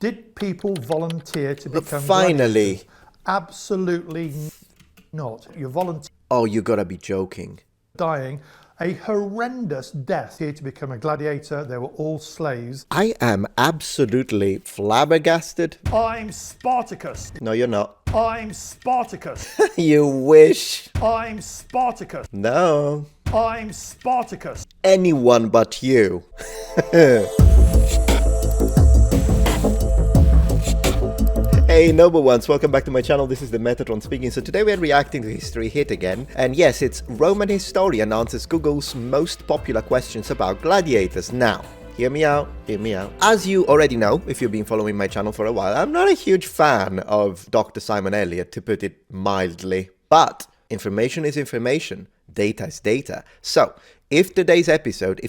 Did people volunteer to become Finally. gladiators? Absolutely not. You volunteer Oh, you gotta be joking. dying a horrendous death here to become a gladiator. They were all slaves. I am absolutely flabbergasted. I'm Spartacus. No, you're not. I'm Spartacus. You wish. I'm Spartacus. No. I'm Spartacus. Anyone but you. Hey noble ones, welcome back to my channel. This is the Metatron speaking. So today we're reacting to History Hit again. And yes, it's Roman Historian answers Google's most popular questions about gladiators. Now, hear me out, hear me out. As you already know, if you've been following my channel for a while, I'm not a huge fan of Dr. Simon Elliott, to put it mildly. But information is information. Data is data. So, if in today's episode,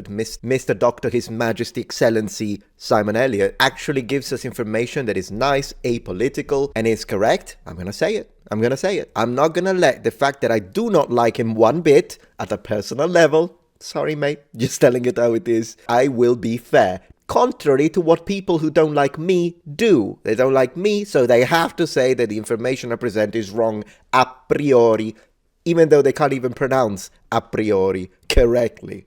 Mr. Dr. His Majesty Excellency Simon Elliott actually gives us information that is nice, apolitical, and is correct, I'm gonna say it. I'm not gonna let the fact that I do not like him one bit at a personal level, sorry mate, just telling it how it is, I will be fair. Contrary to what people who don't like me do. They don't like me, so they have to say that the information I present is wrong a priori, even though they can't even pronounce a priori correctly.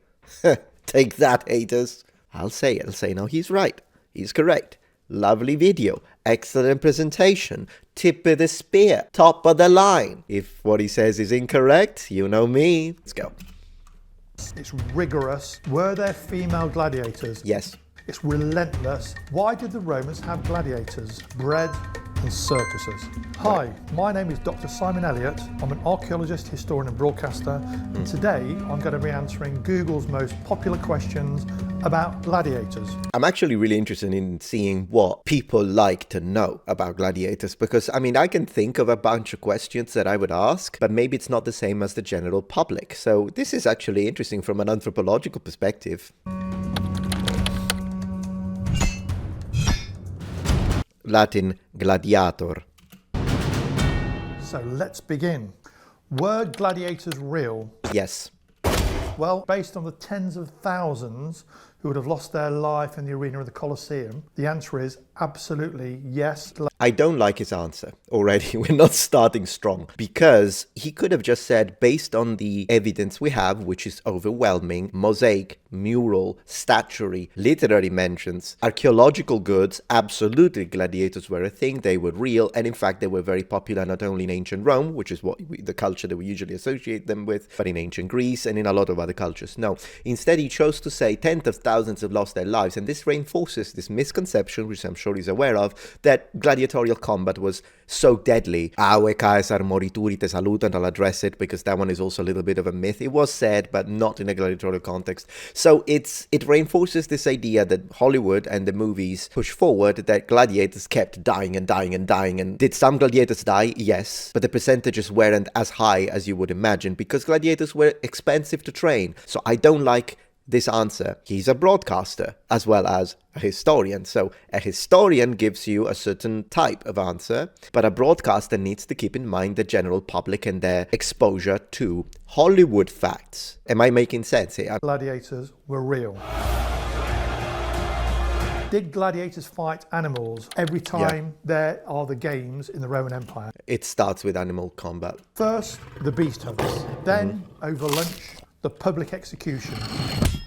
Take that, haters. I'll say, no, he's right. He's correct. Lovely video. Excellent presentation. Tip of the spear. Top of the line. If what he says is incorrect, you know me. Let's go. It's rigorous. Were there female gladiators? Yes. It's relentless. Why did the Romans have gladiators? Bread and circuses. Hi, my name is Dr. Simon Elliott. I'm an archaeologist, historian and broadcaster, and today I'm going to be answering Google's most popular questions about gladiators. I'm actually really interested in seeing what people like to know about gladiators because, I mean, I can think of a bunch of questions that I would ask, but maybe it's not the same as the general public. So this is actually interesting from an anthropological perspective. Latin gladiator. So let's begin. Were gladiators real? Yes. Well, based on the tens of thousands who would have lost their life in the arena of the Colosseum, the answer is absolutely yes. I don't like his answer already. We're not starting strong because he could have just said, based on the evidence we have, which is overwhelming, mosaic, mural, statuary, literary mentions, archaeological goods, absolutely gladiators were a thing, they were real, and in fact they were very popular not only in ancient Rome, which is the culture that we usually associate them with, but in ancient Greece and in a lot of other cultures. No, instead he chose to say tens of thousands have lost their lives, and this reinforces this misconception, which I'm sure he's aware of, that gladiatorial combat was so deadly. Ave Caesar morituri te salutant, I'll address it because that one is also a little bit of a myth. It was said, but not in a gladiatorial context. So it reinforces this idea that Hollywood and the movies push forward that gladiators kept dying and dying and dying. And did some gladiators die? Yes. But the percentages weren't as high as you would imagine because gladiators were expensive to train. So I don't like this answer. He's a broadcaster as well as a historian. So a historian gives you a certain type of answer, but a broadcaster needs to keep in mind the general public and their exposure to Hollywood facts. Am I making sense here? Gladiators were real. Did gladiators fight animals every time there are the games in the Roman Empire? It starts with animal combat. First, the beast hunts. Then, over lunch, the public execution.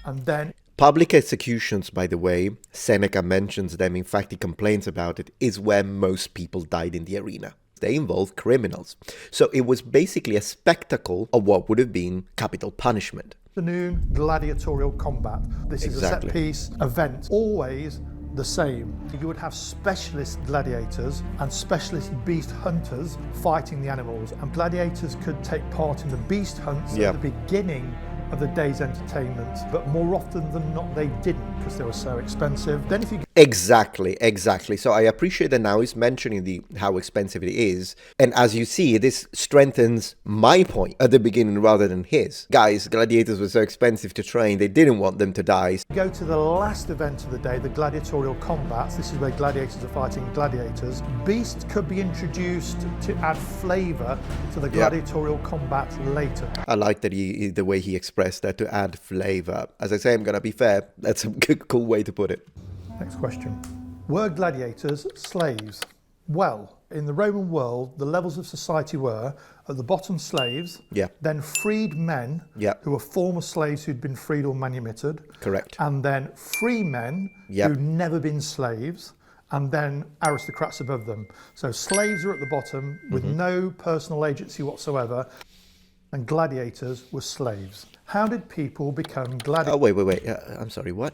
And then public executions, by the way, Seneca mentions them, in fact he complains about it, is where most people died in the arena. They involve criminals. So it was basically a spectacle of what would have been capital punishment. Afternoon gladiatorial combat. This is a set-piece event, always the same. You would have specialist gladiators and specialist beast hunters fighting the animals, and gladiators could take part in the beast hunts at the beginning of the day's entertainment, but more often than not they didn't because they were so expensive. Then if you Exactly. So I appreciate that now he's mentioning how expensive it is, and as you see, this strengthens my point at the beginning rather than his. Guys, gladiators were so expensive to train, they didn't want them to die. Go to the last event of the day, the gladiatorial combats. This is where gladiators are fighting gladiators. Beasts could be introduced to add flavour to the gladiatorial combat later. I like that the way he expressed that, to add flavour. As I say, I'm gonna be fair, that's a good, cool way to put it. Next question. Were gladiators slaves? Well, in the Roman world, the levels of society were at the bottom slaves, then freed men who were former slaves who'd been freed or manumitted, correct, and then free men who'd never been slaves, and then aristocrats above them. So slaves are at the bottom with no personal agency whatsoever, and gladiators were slaves. How did people become gladiators? Oh, wait. I'm sorry, what?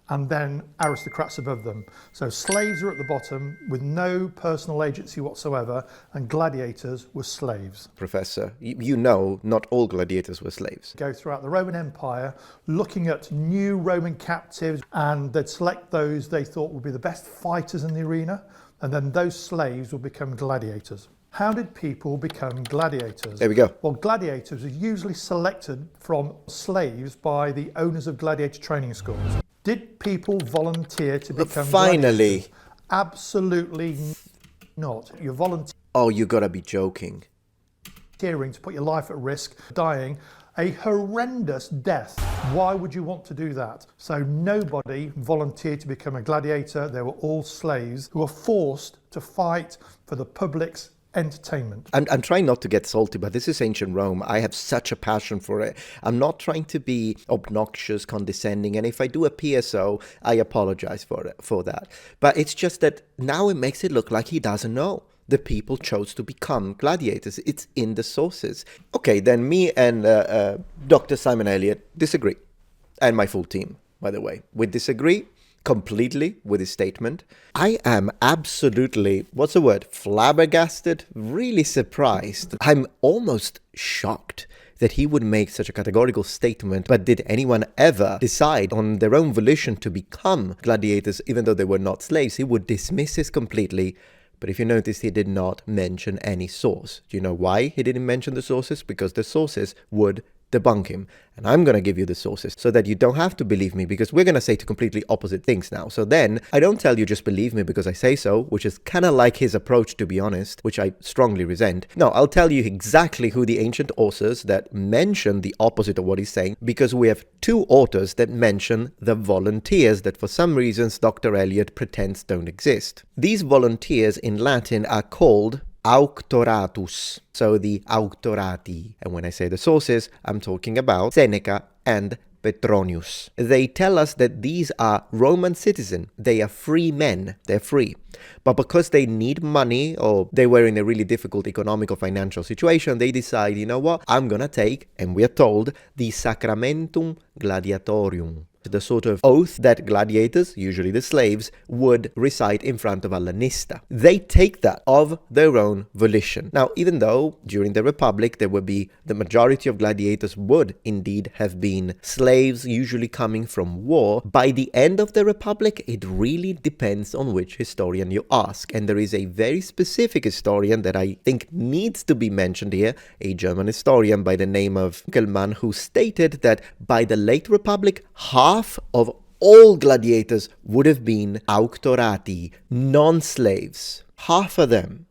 And then aristocrats above them. So slaves are at the bottom with no personal agency whatsoever, and gladiators were slaves. Professor, you know not all gladiators were slaves. Go throughout the Roman Empire looking at new Roman captives, and they'd select those they thought would be the best fighters in the arena, and then those slaves would become gladiators. How did people become gladiators? There we go. Well, gladiators are usually selected from slaves by the owners of gladiator training schools. Did people volunteer to become gladiators? Absolutely not. You're volunteering. Oh, you gotta be joking. To put your life at risk, dying a horrendous death. Why would you want to do that? So nobody volunteered to become a gladiator. They were all slaves who were forced to fight for the public's entertainment. I'm trying not to get salty, but this is ancient Rome. I have such a passion for it. I'm not trying to be obnoxious, condescending, and if I do a PSO, I apologize for that. But it's just that now it makes it look like he doesn't know. The people chose to become gladiators. It's in the sources. Okay, then me and Dr. Simon Elliott disagree. And my full team, by the way. We disagree completely with his statement. I am absolutely, flabbergasted, really surprised. I'm almost shocked that he would make such a categorical statement. But did anyone ever decide on their own volition to become gladiators, even though they were not slaves? He would dismiss this completely. But if you notice, he did not mention any source. Do you know why he didn't mention the sources? Because the sources would debunk him. And I'm going to give you the sources so that you don't have to believe me, because we're going to say two completely opposite things now. So then I don't tell you just believe me because I say so, which is kind of like his approach, to be honest, which I strongly resent. No, I'll tell you exactly who the ancient authors that mention the opposite of what he's saying, because we have two authors that mention the volunteers that for some reasons Dr. Elliott pretends don't exist. These volunteers in Latin are called auctoratus, so the auctorati. And when I say the sources, I'm talking about Seneca and Petronius. They tell us that these are Roman citizens. They are free men. They're free. But because they need money, or they were in a really difficult economic or financial situation, they decide, you know what, I'm gonna take, and we are told, the Sacramentum Gladiatorium, the sort of oath that gladiators, usually the slaves, would recite in front of a lanista. They take that of their own volition. Now, even though during the Republic there would be the majority of gladiators would indeed have been slaves, usually coming from war, by the end of the Republic it really depends on which historian you ask. And there is a very specific historian that I think needs to be mentioned here, a German historian by the name of Kelman, who stated that by the late Republic, half of all gladiators would have been auctorati, non-slaves. Half of them.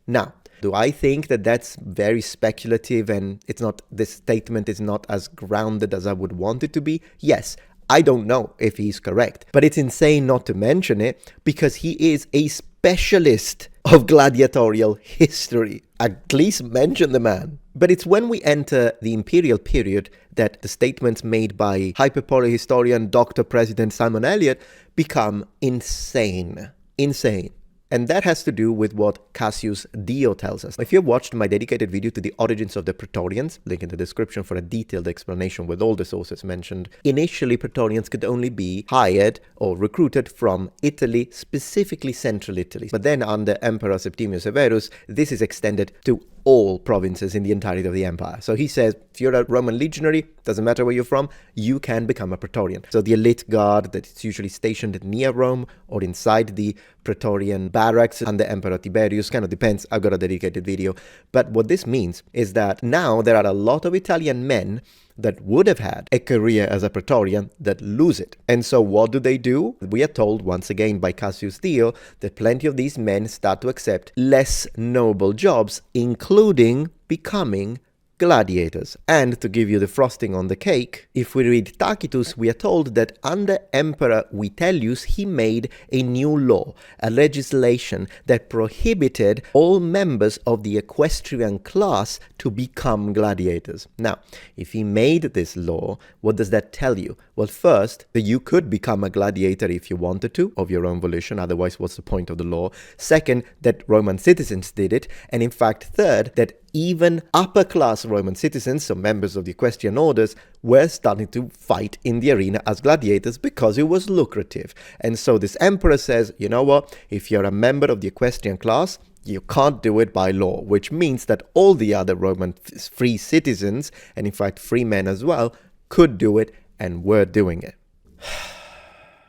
Now, do I think that that's very speculative and this statement is not as grounded as I would want it to be? Yes. I don't know if he's correct, but it's insane not to mention it because he is a specialist of gladiatorial history. At least mention the man. But it's when we enter the imperial period that the statements made by hyperpolar historian Dr. President Simon Elliott become insane. Insane. And that has to do with what Cassius Dio tells us. If you've watched my dedicated video to the origins of the Pretorians, link in the description for a detailed explanation with all the sources mentioned, initially Pretorians could only be hired or recruited from Italy, specifically central Italy. But then under Emperor Septimius Severus, this is extended to all provinces in the entirety of the empire. So he says, if you're a Roman legionary, doesn't matter where you're from, you can become a Praetorian. So the elite guard that is usually stationed near Rome or inside the Praetorian barracks under Emperor Tiberius, kind of depends, I've got a dedicated video. But what this means is that now there are a lot of Italian men that would have had a career as a Praetorian that lose it. And so what do? We are told once again by Cassius Dio that plenty of these men start to accept less noble jobs, including becoming gladiators. And to give you the frosting on the cake, if we read Tacitus, we are told that under Emperor Vitellius, he made a new law, a legislation that prohibited all members of the equestrian class to become gladiators. Now, if he made this law, what does that tell you? Well, first, that you could become a gladiator if you wanted to, of your own volition, otherwise what's the point of the law? Second, that Roman citizens did it, and in fact, third, that even upper class Roman citizens, so members of the equestrian orders, were starting to fight in the arena as gladiators because it was lucrative. And so this emperor says, you know what, if you're a member of the equestrian class, you can't do it by law, which means that all the other Roman free citizens, and in fact free men as well, could do it and were doing it.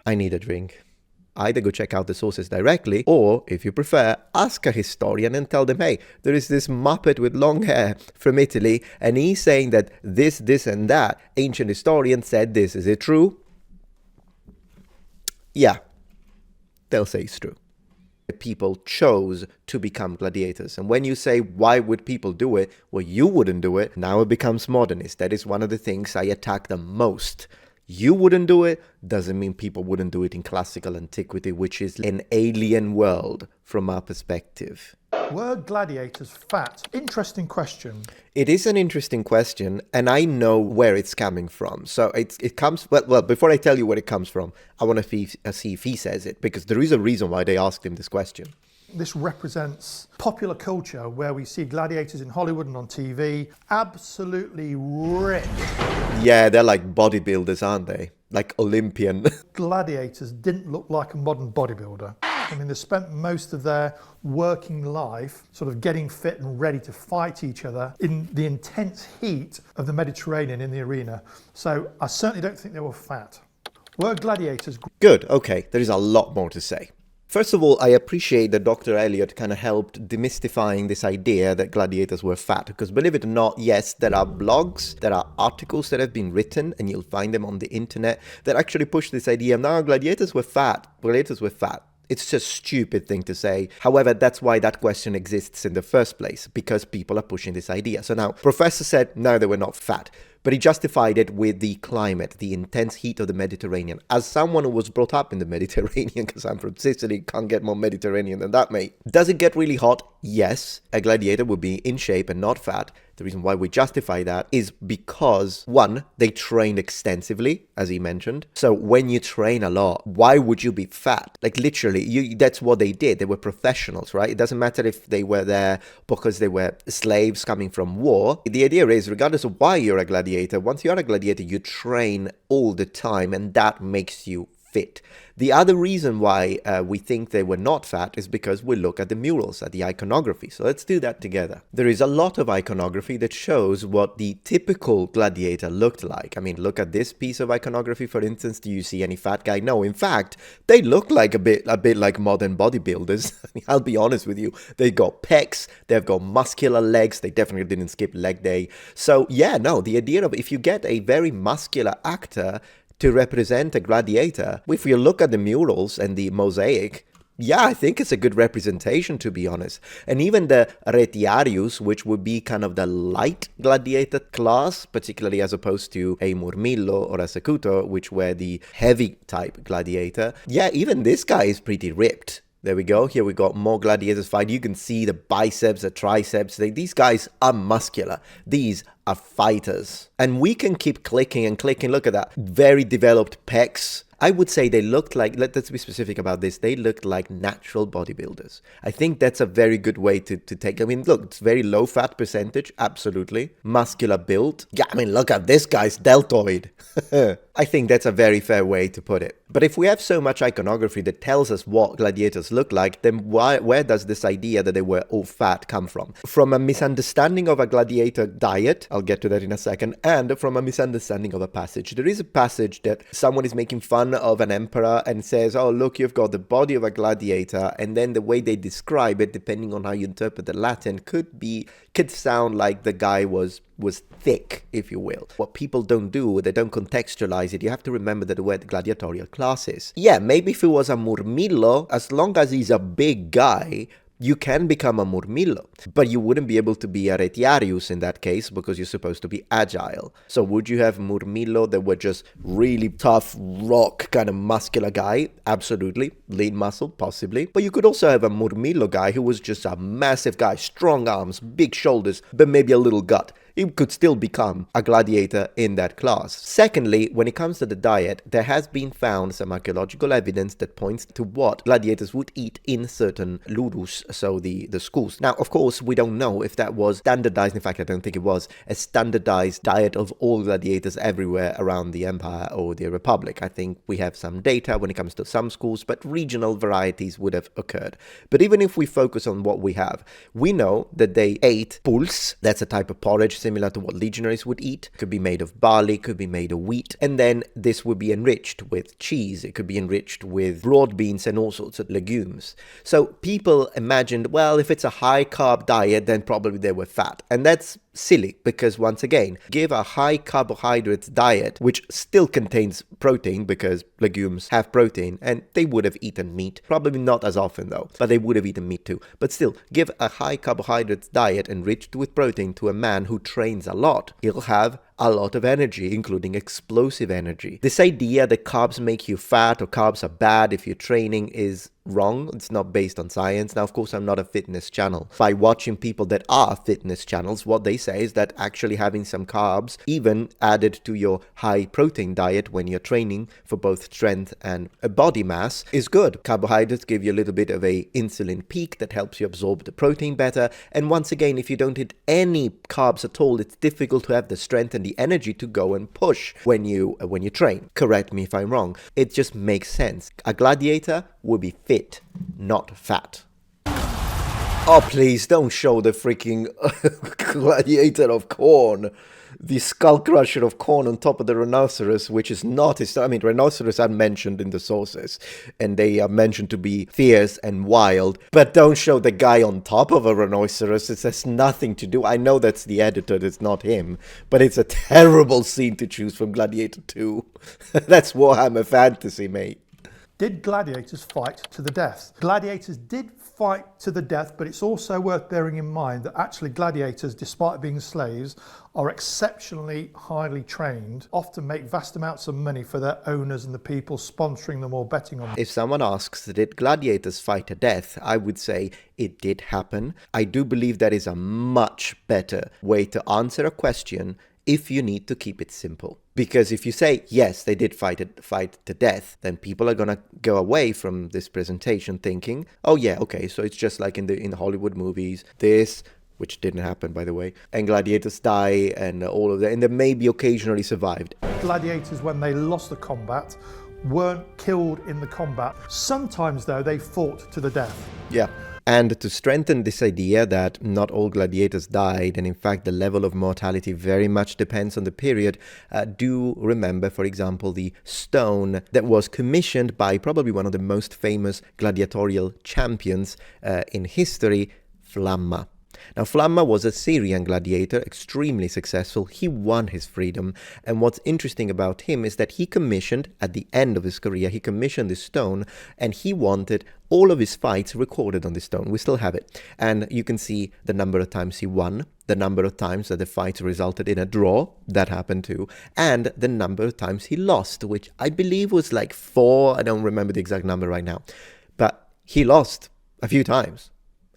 I need a drink. Either go check out the sources directly, or, if you prefer, ask a historian and tell them, hey, there is this Muppet with long hair from Italy, and he's saying that this, and that. Ancient historian said this. Is it true? Yeah, they'll say it's true. People chose to become gladiators. And when you say, why would people do it? Well, you wouldn't do it. Now it becomes modernist. That is one of the things I attack the most. You wouldn't do it doesn't mean people wouldn't do it in classical antiquity, which is an alien world from our perspective. Were gladiators fat? Interesting question. It is an interesting question, and I know where it's coming from. So it comes, well, before I tell you where it comes from, I want to see if he says it, because there is a reason why they asked him this question. This represents popular culture where we see gladiators in Hollywood and on TV, absolutely ripped. Yeah, they're like bodybuilders, aren't they? Like Olympian. Gladiators didn't look like a modern bodybuilder. I mean, they spent most of their working life sort of getting fit and ready to fight each other in the intense heat of the Mediterranean in the arena. So I certainly don't think they were fat. Were gladiators... Good, okay, there is a lot more to say. First of all, I appreciate that Dr. Elliot kind of helped demystifying this idea that gladiators were fat, because believe it or not, yes, there are blogs, there are articles that have been written, and you'll find them on the internet, that actually push this idea, no, gladiators were fat, gladiators were fat. It's just a stupid thing to say. However, that's why that question exists in the first place, because people are pushing this idea. So now, Professor said, no, they were not fat. But he justified it with the climate, the intense heat of the Mediterranean. As someone who was brought up in the Mediterranean, because I'm from Sicily, can't get more Mediterranean than that, mate. Does it get really hot? Yes. A gladiator would be in shape and not fat. The reason why we justify that is because, one, they trained extensively, as he mentioned. So when you train a lot, why would you be fat? Like literally, that's what they did. They were professionals, right? It doesn't matter if they were there because they were slaves coming from war. The idea is, regardless of why you're a gladiator, once you're a gladiator, you train all the time, and that makes you fit. The other reason why we think they were not fat is because we look at the murals, at the iconography. So let's do that together. There is a lot of iconography that shows what the typical gladiator looked like. I mean, look at this piece of iconography, for instance. Do you see any fat guy? No, in fact, they look like a bit like modern bodybuilders. I'll be honest with you. They got pecs, they've got muscular legs. They definitely didn't skip leg day. So yeah, no, the idea of if you get a very muscular actor to represent a gladiator, if you look at the murals and the mosaic, yeah, I think it's a good representation, to be honest. And even the retiarius, which would be kind of the light gladiator class, particularly as opposed to a Murmillo or a Secuto, which were the heavy type gladiator. Yeah, even this guy is pretty ripped. There we go. Here we got more gladiators fight. You can see the biceps, the triceps. These guys are muscular. These are fighters. And we can keep clicking and clicking. Look at that. Very developed pecs. I would say they looked like, let's be specific about this, they looked like natural bodybuilders. I think that's a very good way to take, I mean, look, it's very low fat percentage, absolutely. Muscular build. Yeah, I mean, look at this guy's deltoid. I think that's a very fair way to put it. But if we have so much iconography that tells us what gladiators look like, then where does this idea that they were all fat come from? From a misunderstanding of a gladiator diet, I'll get to that in a second, and from a misunderstanding of a passage. There is a passage that someone is making fun of an emperor and says, oh, look, you've got the body of a gladiator, and then the way they describe it, depending on how you interpret the Latin, could sound like the guy was thick, if you will. What people don't do, they don't contextualize it. You have to remember that there were the gladiatorial classes. Yeah, maybe if it was a Murmillo, as long as he's a big guy, You can become a Murmillo, but you wouldn't be able to be a Retiarius in that case because you're supposed to be agile. So would you have Murmillo that were just really tough, rock, kind of muscular guy? Absolutely. Lean muscle, possibly. But you could also have a Murmillo guy who was just a massive guy, strong arms, big shoulders, but maybe a little gut. He could still become a gladiator in that class. Secondly, when it comes to the diet, there has been found some archaeological evidence that points to what gladiators would eat in certain ludus, so the schools. Now, of course, we don't know if that was standardized. In fact, I don't think it was a standardized diet of all gladiators everywhere around the empire or the republic. I think we have some data when it comes to some schools, but regional varieties would have occurred. But even if we focus on what we have, we know that they ate pulse. That's a type of porridge similar to what legionaries would eat. Could be made of barley, could be made of wheat, and then this would be enriched with cheese. It could be enriched with broad beans and all sorts of legumes. So people imagined, well, if it's a high carb diet, then probably they were fat. And that's silly, because once again, give a high carbohydrate diet, which still contains protein because legumes have protein, and they would have eaten meat. Probably not as often though, but they would have eaten meat too. But still, give a high carbohydrate diet enriched with protein to a man who trains a lot. He'll have a lot of energy, including explosive energy. This idea that carbs make you fat or carbs are bad if you're training is wrong. It's not based on science. Now, of course, I'm not a fitness channel. By watching people that are fitness channels, what they say is that actually having some carbs, even added to your high protein diet when you're training for both strength and body mass, is good. Carbohydrates give you a little bit of a insulin peak that helps you absorb the protein better. And once again, if you don't eat any carbs at all, it's difficult to have the strength and the energy to go and push when you train. Correct me if I'm wrong. It just makes sense. A gladiator would be fit, not fat. Oh, please don't show the freaking Gladiator of Corn. The skull crusher of Corn on top of the rhinoceros, which is not... I mean, rhinoceros are mentioned in the sources, and they are mentioned to be fierce and wild, but don't show the guy on top of a rhinoceros. It has nothing to do... I know that's the editor, it's not him, but it's a terrible scene to choose from Gladiator 2. That's Warhammer Fantasy, mate. Did gladiators fight to the death? Gladiators did fight to the death, but it's also worth bearing in mind that actually gladiators, despite being slaves, are exceptionally highly trained, often make vast amounts of money for their owners and the people sponsoring them or betting on them. If someone asks, did gladiators fight to death, I would say it did happen. I do believe that is a much better way to answer a question if you need to keep it simple. Because if you say, yes, they did fight to death, then people are going to go away from this presentation thinking, oh yeah, okay, so it's just like in the Hollywood movies, this, which didn't happen, by the way, and Gladiators Die and all of that, and they maybe occasionally survived. Gladiators, when they lost the combat, weren't killed in the combat. Sometimes, though, they fought to the death. Yeah. And to strengthen this idea that not all gladiators died, and in fact the level of mortality very much depends on the period, do remember, for example, the stone that was commissioned by probably one of the most famous gladiatorial champions in history, Flamma. Now, Flamma was a Syrian gladiator, extremely successful. He won his freedom. And what's interesting about him is that he commissioned, at the end of his career, he commissioned this stone, and he wanted all of his fights recorded on this stone. We still have it. And you can see the number of times he won, the number of times that the fights resulted in a draw, that happened too, and the number of times he lost, which I believe was like 4. I don't remember the exact number right now. But he lost a few times,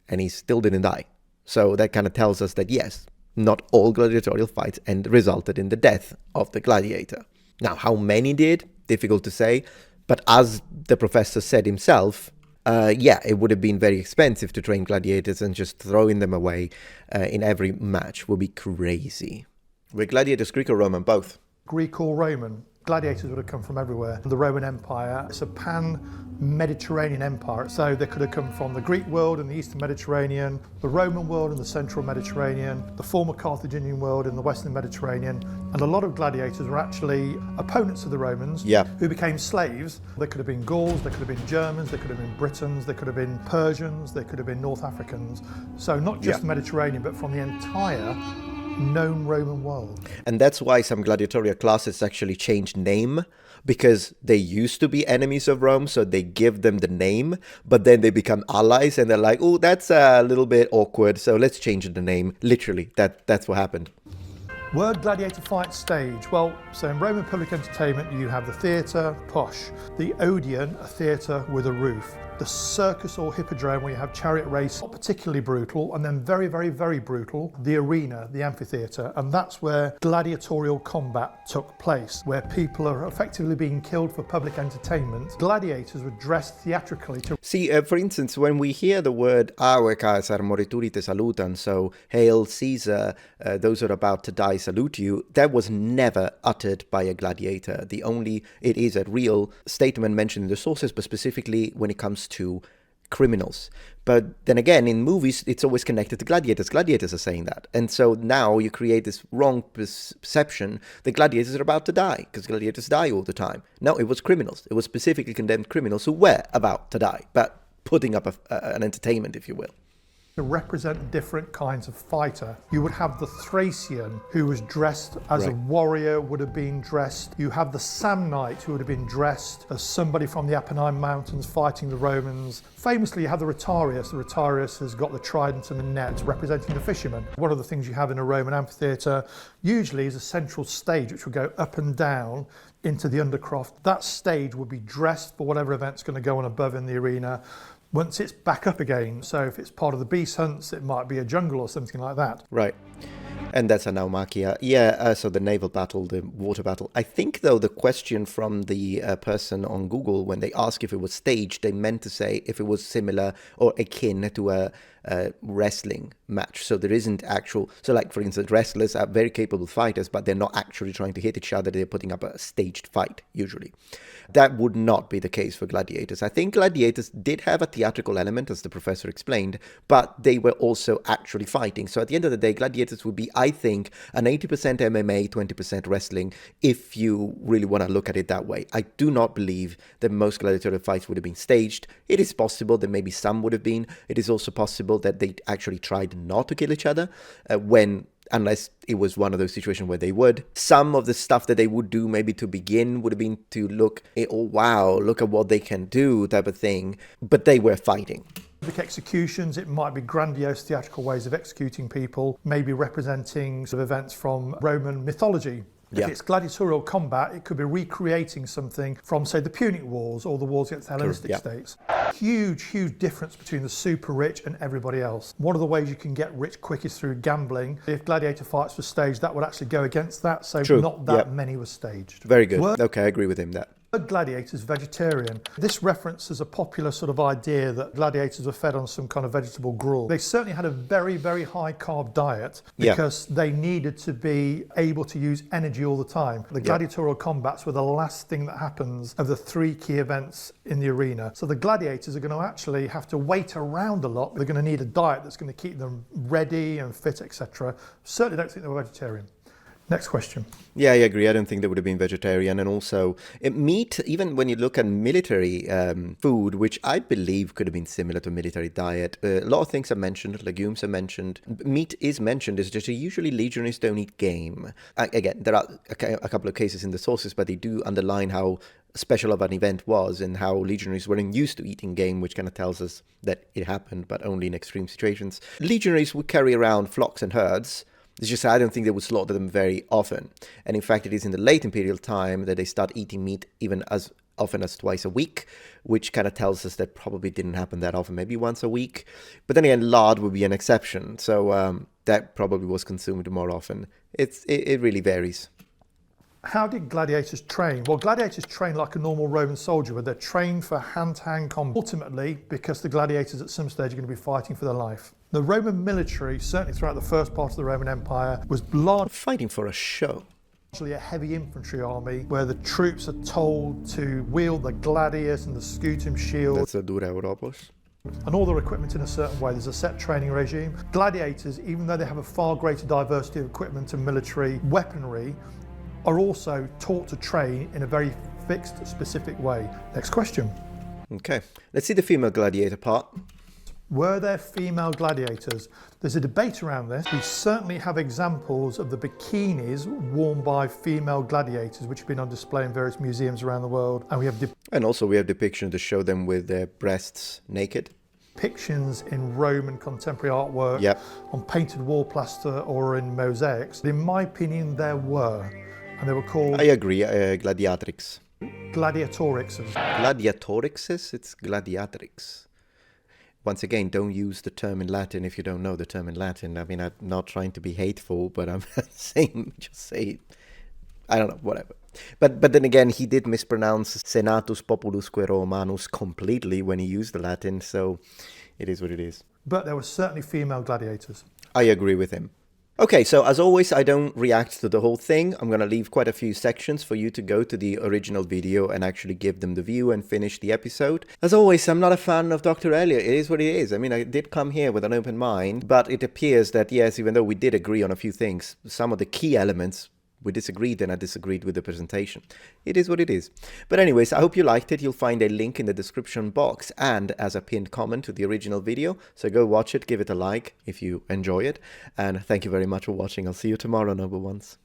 and he still didn't die. So that kind of tells us that, yes, not all gladiatorial fights resulted in the death of the gladiator. Now, how many did? Difficult to say. But as the professor said himself, yeah, it would have been very expensive to train gladiators, and just throwing them away in every match would be crazy. Were gladiators Greek or Roman? Both. Greek or Roman. Gladiators would have come from everywhere. The Roman Empire, it's a pan-Mediterranean empire, so they could have come from the Greek world and the Eastern Mediterranean, the Roman world and the Central Mediterranean, the former Carthaginian world and the Western Mediterranean, and a lot of gladiators were actually opponents of the Romans, who became slaves. They could have been Gauls, they could have been Germans, they could have been Britons, they could have been Persians, they could have been North Africans. So not just the Mediterranean, but from the entire known Roman world. And that's why some gladiatorial classes actually change name, because they used to be enemies of Rome, so they give them the name, but then they become allies and they're like, oh, that's a little bit awkward, so let's change the name. Literally, that's what happened. Word gladiator fight stage. Well, so in Roman public entertainment, you have the theatre, posh, the Odeon, a theatre with a roof, the circus or hippodrome, where you have chariot race, not particularly brutal, and then very, very, very brutal, the arena, the amphitheatre, and that's where gladiatorial combat took place, where people are effectively being killed for public entertainment. Gladiators were dressed theatrically to... See, for instance, when we hear the word Ave Caesar morituri te salutan, so Hail Caesar, those who are about to die salute you, that was never uttered by a gladiator. It is a real statement mentioned in the sources, but specifically when it comes to criminals. But then again, in movies, it's always connected to gladiators. Gladiators are saying that. And so now you create this wrong perception that gladiators are about to die, because gladiators die all the time. No, it was criminals. It was specifically condemned criminals who were about to die, but putting up an entertainment, if you will. To represent different kinds of fighter. You would have the Thracian, who was dressed as a warrior, would have been dressed. You have the Samnite, who would have been dressed as somebody from the Apennine Mountains fighting the Romans. Famously, you have the Rotarius. The Rotarius has got the trident and the net, representing the fisherman. One of the things you have in a Roman amphitheatre usually is a central stage, which will go up and down into the undercroft. That stage would be dressed for whatever event's going to go on above in the arena. Once it's back up again, so if it's part of the beast hunts, it might be a jungle or something like that. Right. And that's a naumachia. Yeah, so the naval battle, the water battle. I think, though, the question from the person on Google, when they asked if it was staged, they meant to say if it was similar or akin to a wrestling match. So there isn't actual... So, like, for instance, wrestlers are very capable fighters, but they're not actually trying to hit each other. They're putting up a staged fight, usually. That would not be the case for gladiators. I think gladiators did have a theatrical element, as the professor explained, but they were also actually fighting. So at the end of the day, gladiators would be, I think, an 80% MMA, 20% wrestling, if you really want to look at it that way. I do not believe that most gladiatorial fights would have been staged. It is possible that maybe some would have been. It is also possible that they actually tried not to kill each other unless it was one of those situations where they would. Some of the stuff that they would do maybe to begin would have been to look, oh wow, look at what they can do type of thing. But they were fighting. Executions, it might be grandiose theatrical ways of executing people, maybe representing sort of events from Roman mythology. If it's gladiatorial combat, it could be recreating something from, say, the Punic Wars or the wars against the Hellenistic states. Huge, huge difference between the super rich and everybody else. One of the ways you can get rich quick is through gambling. If gladiator fights were staged, that would actually go against that, so not that many were staged. Very good. Okay, I agree with him there. Gladiators vegetarian. This references a popular sort of idea that gladiators were fed on some kind of vegetable gruel. They certainly had a very, very high carb diet because they needed to be able to use energy all the time. The gladiatorial combats were the last thing that happens of the three key events in the arena. So the gladiators are going to actually have to wait around a lot. They're going to need a diet that's going to keep them ready and fit, etc. Certainly don't think they were vegetarian. Next question. Yeah, I agree. I don't think they would have been vegetarian. And also, meat, even when you look at military food, which I believe could have been similar to military diet, a lot of things are mentioned, legumes are mentioned. Meat is mentioned. It's just usually legionaries don't eat game. Again, there are a couple of cases in the sources, but they do underline how special of an event was and how legionaries weren't used to eating game, which kind of tells us that it happened, but only in extreme situations. Legionaries would carry around flocks and herds. It's just I don't think they would slaughter them very often. And in fact, it is in the late imperial time that they start eating meat even as often as twice a week, which kind of tells us that probably didn't happen that often, maybe once a week. But then again, lard would be an exception. So that probably was consumed more often. It really varies. How did gladiators train? Well, gladiators train like a normal Roman soldier, where they're trained for hand-to-hand combat. Ultimately, because the gladiators at some stage are going to be fighting for their life. The Roman military, certainly throughout the first part of the Roman Empire, was largely fighting for a show. A heavy infantry army where the troops are told to wield the gladius and the scutum shield. That's a dura Europos. And all their equipment in a certain way. There's a set training regime. Gladiators, even though they have a far greater diversity of equipment and military weaponry, are also taught to train in a very fixed, specific way. Next question. Okay, let's see the female gladiator part. Were there female gladiators? There's a debate around this. We certainly have examples of the bikinis worn by female gladiators, which have been on display in various museums around the world. And we have also we have depictions to show them with their breasts naked. Depictions in Roman contemporary artwork, Yep. on painted wall plaster or in mosaics. In my opinion, there were. And they were called... I agree, gladiatrix. Gladiatorixes. Gladiatorixes? It's gladiatrix. Once again, don't use the term in Latin if you don't know the term in Latin. I mean, I'm not trying to be hateful, but I'm saying, just say, I don't know, whatever. But then again, he did mispronounce Senatus Populusque Romanus completely when he used the Latin, so it is what it is. But there were certainly female gladiators. I agree with him. Okay, so as always, I don't react to the whole thing. I'm going to leave quite a few sections for you to go to the original video and actually give them the view and finish the episode. As always, I'm not a fan of Dr. Elliot. It is what it is. I mean, I did come here with an open mind, but it appears that, yes, even though we did agree on a few things, some of the key elements we disagreed, and I disagreed with the presentation. It is what it is. But anyways, I hope you liked it. You'll find a link in the description box and as a pinned comment to the original video. So go watch it, give it a like if you enjoy it. And thank you very much for watching. I'll see you tomorrow, noble ones.